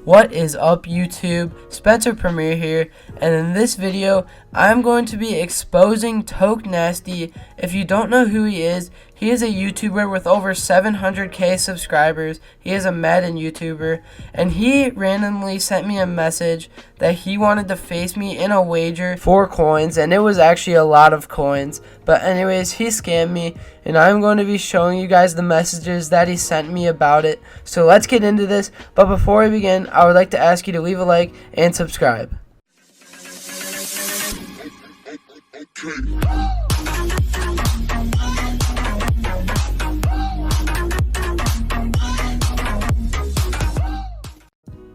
What is up, YouTube? SpencerPremier here, and in this video I'm going to be exposing Tokenasty. If you don't know who he is a YouTuber with over 700k subscribers. He is a Madden YouTuber, and he randomly sent me a message that he wanted to face me in a wager for coins, and it was actually a lot of coins. But anyways, he scammed me, and I'm going to be showing you guys the messages that he sent me about it. So let's get into this, but before we begin, I would like to ask you to leave a like and subscribe.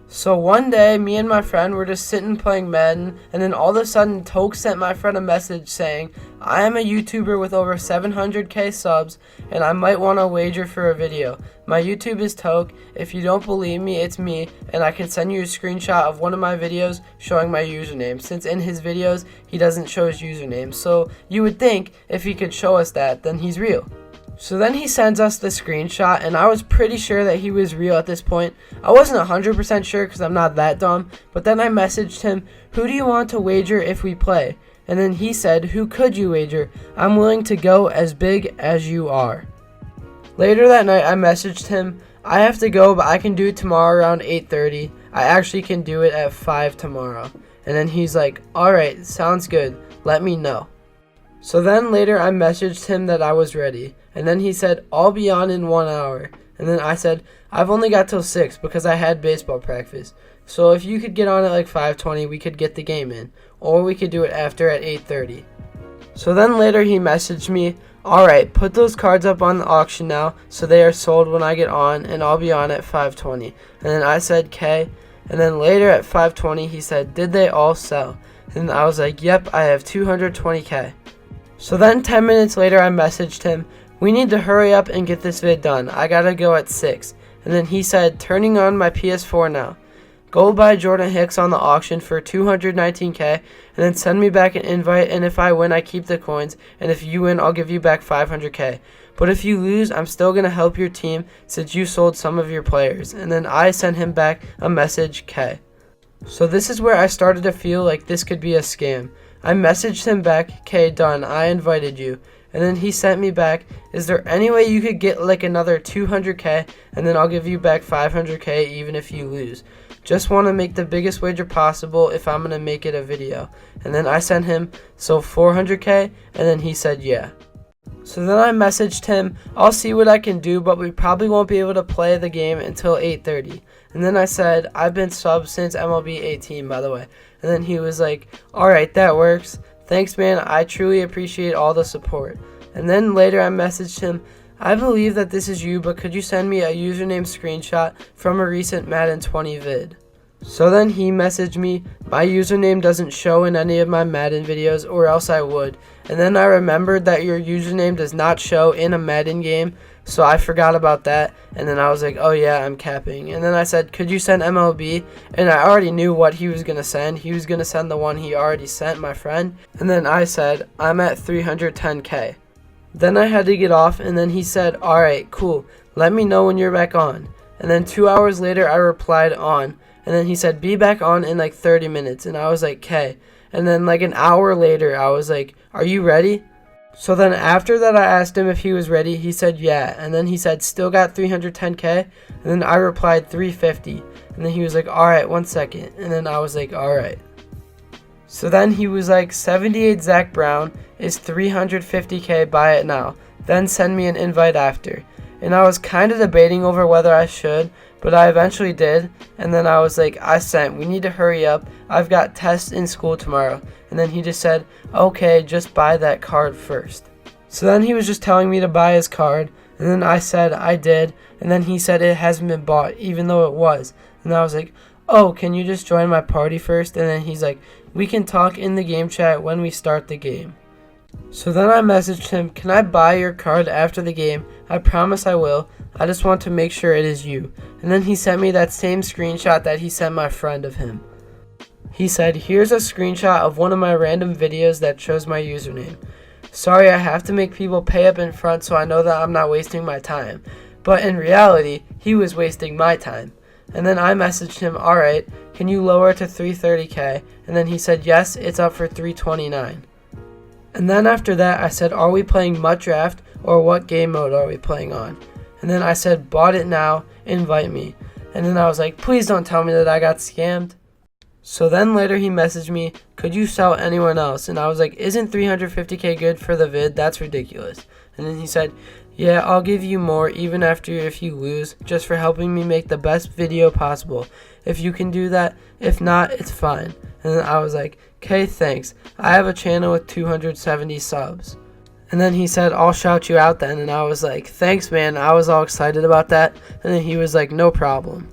So one day, me and my friend were just sitting playing Madden, and then all of a sudden, Toke sent my friend a message saying, I am a YouTuber with over 700k subs, and I might want to wager for a video. My YouTube is Toke. If you don't believe me, it's me, and I can send you a screenshot of one of my videos showing my username, since in his videos, he doesn't show his username. So you would think, if he could show us that, then he's real. So then he sends us the screenshot, and I was pretty sure that he was real at this point. I wasn't 100% sure because I'm not that dumb, but then I messaged him, who do you want to wager if we play? And then he said, who could you wager? I'm willing to go as big as you are. Later that night, I messaged him, I have to go, but I can do it tomorrow around 8:30. I actually can do it at 5 tomorrow. And then he's like, alright, sounds good, let me know. So then later I messaged him that I was ready, and then he said, I'll be on in 1 hour. And then I said, I've only got till 6 because I had baseball practice. So if you could get on at like 5:20, we could get the game in, or we could do it after at 8:30. So then later he messaged me, alright, put those cards up on the auction now so they are sold when I get on, and I'll be on at 5:20. And then I said, K. And then later at 5:20 he said, did they all sell? And I was like, yep, I have 220k. So then 10 minutes later I messaged him, we need to hurry up and get this vid done. I gotta go at 6. And then he said, turning on my PS4 now. Go buy Jordan Hicks on the auction for 219k, and then send me back an invite, and if I win I keep the coins, and if you win I'll give you back 500k. But if you lose, I'm still gonna help your team since you sold some of your players. And then I sent him back a message, K. So this is where I started to feel like this could be a scam. I messaged him back, K, done, I invited you. And then he sent me back, is there any way you could get like another 200k, and then I'll give you back 500k even if you lose. Just want to make the biggest wager possible if I'm going to make it a video. And then I sent him, so 400k, and then he said yeah. So then I messaged him, I'll see what I can do, but we probably won't be able to play the game until 8:30. And then I said, I've been subbed since MLB 18, by the way. And then he was like, alright, that works. Thanks, man. I truly appreciate all the support. And then later I messaged him, I believe that this is you, but could you send me a username screenshot from a recent Madden 20 vid? So then he messaged me, my username doesn't show in any of my Madden videos, or else I would. And then I remembered that your username does not show in a Madden game, so I forgot about that. And then I was like, oh yeah, I'm capping. And then I said, could you send MLB? And I already knew what he was going to send. He was going to send the one he already sent, my friend. And then I said, I'm at 310k. Then I had to get off, and then he said, alright, cool, let me know when you're back on. And then 2 hours later I replied, on. And then he said, be back on in like 30 minutes. And I was like, K. And then like an hour later, I was like, are you ready? So then after that, I asked him if he was ready. He said, yeah. And then he said, still got 310k? And then I replied, 350. And then he was like, alright, 1 second. And then I was like, alright. So then he was like, 78 Zach Brown is 350k, buy it now. Then send me an invite after. And I was kind of debating over whether I should, but I eventually did. And then I was like, I sent, we need to hurry up. I've got tests in school tomorrow. And then he just said, okay, just buy that card first. So then he was just telling me to buy his card. And then I said, I did. And then he said it hasn't been bought, even though it was. And I was like, oh, can you just join my party first? And then he's like, we can talk in the game chat when we start the game. So then I messaged him, can I buy your card after the game? I promise I will. I just want to make sure it is you. And then he sent me that same screenshot that he sent my friend of him. He said, here's a screenshot of one of my random videos that shows my username. Sorry, I have to make people pay up in front so I know that I'm not wasting my time. But in reality, he was wasting my time. And then I messaged him, alright, can you lower it to 330K? And then he said, yes, it's up for 329. And then after that, I said, are we playing MUT Draft, or what game mode are we playing on? And then I said, bought it now, invite me. And then I was like, please don't tell me that I got scammed. So then later he messaged me, could you sell anyone else? And I was like, isn't 350K good for the vid? That's ridiculous. And then he said, yeah, I'll give you more even after if you lose, just for helping me make the best video possible. If you can do that, if not, it's fine. And then I was like, okay, thanks. I have a channel with 270 subs. And then he said, I'll shout you out then. And I was like, thanks, man. I was all excited about that. And then he was like, no problem.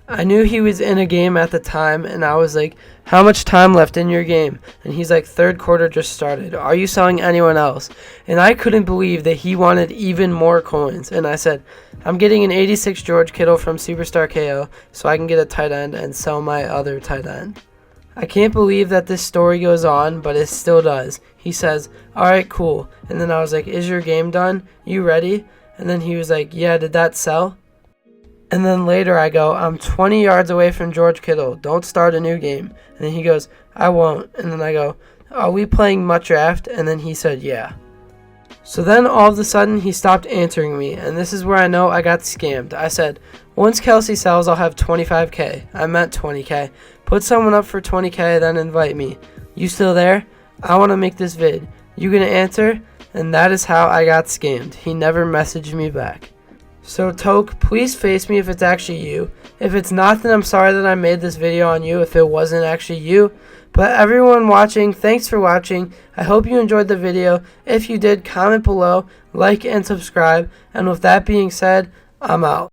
I knew he was in a game at the time, and I was like, how much time left in your game? And he's like, third quarter just started. Are you selling anyone else? And I couldn't believe that he wanted even more coins. And I said, I'm getting an 86 George Kittle from Superstar KO so I can get a tight end and sell my other tight end. I can't believe that this story goes on, but it still does. He says, alright, cool. And then I was like, is your game done? You ready? And then he was like, yeah, did that sell? And then later I go, I'm 20 yards away from George Kittle. Don't start a new game. And then he goes, I won't. And then I go, are we playing MUT Draft? And then he said, yeah. So then all of a sudden he stopped answering me. And this is where I know I got scammed. I said, once Kelsey sells, I'll have 25K. I meant 20K. Put someone up for 20K, then invite me. You still there? I want to make this vid. You gonna answer? And that is how I got scammed. He never messaged me back. So Toke, please face me if it's actually you. If it's not, then I'm sorry that I made this video on you if it wasn't actually you. But everyone watching, thanks for watching. I hope you enjoyed the video. If you did, comment below, like and subscribe. And with that being said, I'm out.